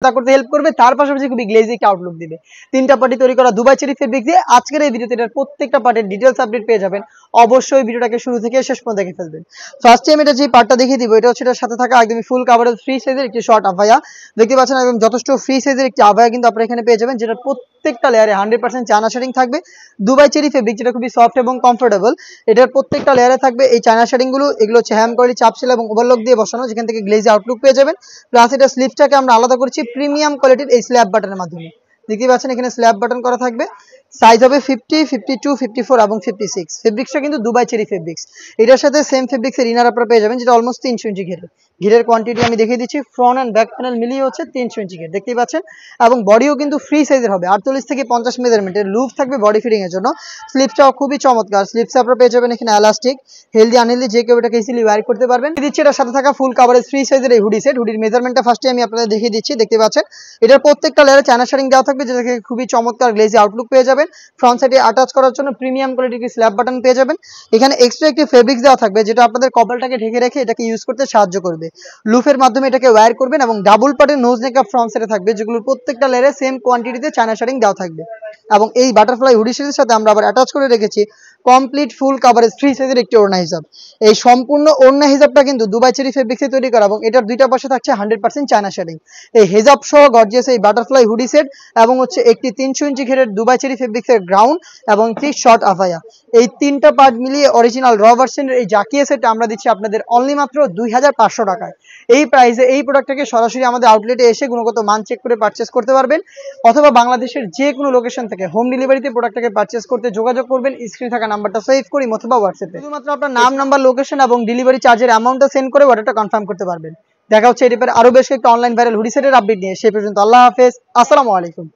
করতে হেল্প করবে, তার পাশাপাশি খুবই গ্লেজি একটা আউটলুক দিবে। 3টা পার্টি তৈরি করা দুবাই চেরি ফেব্রিক দিয়ে আজকের এই ভিডিওতে এটার প্রত্যেকটা পার্টের ডিটেইলস আপডেট পেয়ে যাবেন। অবশ্যই ভিডিওটাকে শুরু থেকে শেষ পর্যন্ত দেখে ফেলবেন। ফার্স্ট টাইম এটা যে পার্টটা দেখিয়ে দিব, এটা হচ্ছে এটার সাথে থাকা একদমই ফুল কাভারেজ ফ্রি সাইজের একটি শর্ট আভায়া। দেখতে পাচ্ছেন একদম যথেষ্ট ফ্রি সাইজের একটি আভায়া কিন্তু আপনারা এখানে পেয়ে যাবেন, যেটা প্রত্যেকটা লেয়ারে 100% চায়না শেডিং থাকবে। দুবাই চেরি ফেব্রিক যেটা খুবই সফট এবং কমফোর্টেবল। এটার প্রত্যেকটা লেয়ারে থাকবে এই চায়না শেডিং গুলো। এগুলো হচ্ছে হ্যাম কোয়ালিটি চাপশিল এবং ওভারলক দিয়ে বসানো, যেখান থেকে গ্লেজি আউটলুক পেয়ে যাবেন। প্লাস এটা স্লিভসটাকে আমরা আলাদা করেছি প্রিমিয়াম কোয়ালিটির এই স্ল্যাব বাটনের মাধ্যমে। দেখতে পাচ্ছেন এখানে স্ল্যাব বাটন করা থাকবে। সাইজ হবে 50, 52, 54 এবং 56। ফেব্রিক্সটা কিন্তু দুবাই চেরি ফেব্রিক্স। এটার সাথে সেম ফেব্রিক্সের ইনার আপনারা পেয়ে যাবেন, যেটা অলমোস্ট 300 ইঞ্চি ঘেরের। ঘিরের কোয়ান্টিটি আমি দেখিয়ে দিচ্ছি, ফ্রন্ট অ্যান্ড ব্যাক প্যানেল মিলিয়ে হচ্ছে 300 ইঞ্চি ঘের, দেখতেই পাচ্ছেন। এবং বডিও কিন্তু ফ্রি সাইজের হবে, 48 থেকে 50 মেজারমেন্টের লুপ থাকবে বডি ফিটিং এর জন্য। স্লিপসটাও খুবই চমৎকার। স্লিপস আপনারা পেয়ে যাবেন এখানে এলাস্টিক, হেলদি আনহেলদি যে কেউ এটাকে ইজিলি ওয়্যার করতে পারবেন। দিচ্ছি এটার সাথে থাকা ফুল কাভারেজ ফ্রি সাইজের এই হুডি সেট। হুডির মেজারমেন্টটা ফার্স্টে আমি আপনাদের দেখিয়ে দিচ্ছি, দেখতে পাচ্ছেন। এটার প্রত্যেকটা লেয়ারে চায়না শেডিং দেওয়া থাকবে, যেটাকে খুবই চমৎকার গ্লেজি আউটলুক পেয়ে যাবেন। ফ্রন্ট সাইডে অ্যাটাচ করার জন্য প্রিমিয়াম কোয়ালিটির স্ল্যাব বাটন পেয়ে যাবেন। এখানে এক্সট্রা একটি ফেব্রিক্স দেওয়া থাকবে, যেটা আপনাদের কপালটাকে ঢেকে রেখে এটাকে ইউজ করতে সাহায্য করবে। লুফের মাধ্যমে এটাকে ওয়্যার করবেন এবং ডাবল পার্টের নোজ নেকআপ ফ্রন্ট সাইডে থাকবে, যেগুলোর প্রত্যেকটা লেয়ারে সেম কোয়ান্টিটিতে চায়না শেডিং দেওয়া থাকবে। এবং এই বাটারফ্লাই হুডি সেটের সাথে আমরা আবার অ্যাটাচ করে রেখেছি কমপ্লিট ফুল কাভারেজ ফ্রি সাইজের একটি ওড়না হিজাব। এই সম্পূর্ণ ওড়না হিজাবটা কিন্তু দুবাই চেরি ফেব্রিক্সে তৈরি করা এবং এটার দুইটা পাশে থাকছে 100% চায়না শেডিং। এই হিজাব সহ গর্জিয়াস এই বাটারফ্লাই হুডি সেট এবং হচ্ছে একটি 300 ইঞ্চি ঘেরের দুবাই চেরি ফেব্রিক্সের গ্রাউন্ড এবং একটি শর্ট আভায়া, এই 3টা পার্ট মিলিয়ে অরিজিনাল র ভার্সনের এই জাকিয়া সেটটা আমরা দিচ্ছি আপনাদের অনলি মাত্র 2500 টাকায়। এই প্রাইসে এই প্রোডাক্টটাকে সরাসরি আমাদের আউটলেটে এসে গুণগত মান চেক করে পারচেস করতে পারবেন, অথবা বাংলাদেশের যে কোনো লোকেশন থেকে হোম ডেলিভারিতে প্রোডাক্টটাকে পারচেস করতে যোগাযোগ করবেন স্ক্রিনে থাকা নাম্বারটা সেভ করি অথবা হোয়াটসঅ্যাপে। শুধুমাত্র আপনার নাম, নাম্বার, লোকেশন এবং ডেলিভারি চার্জের অ্যামাউন্টটা সেন্ড করে অর্ডারটা কনফার্ম করতে পারবেন। দেখা হচ্ছে এই টাইপের আরো বেশ একটা অনলাইন ভাইরাল হুডি সেটের আপডেট নিয়ে। সেই পর্যন্ত আল্লাহ হাফেজ, আসসালামু আলাইকুম।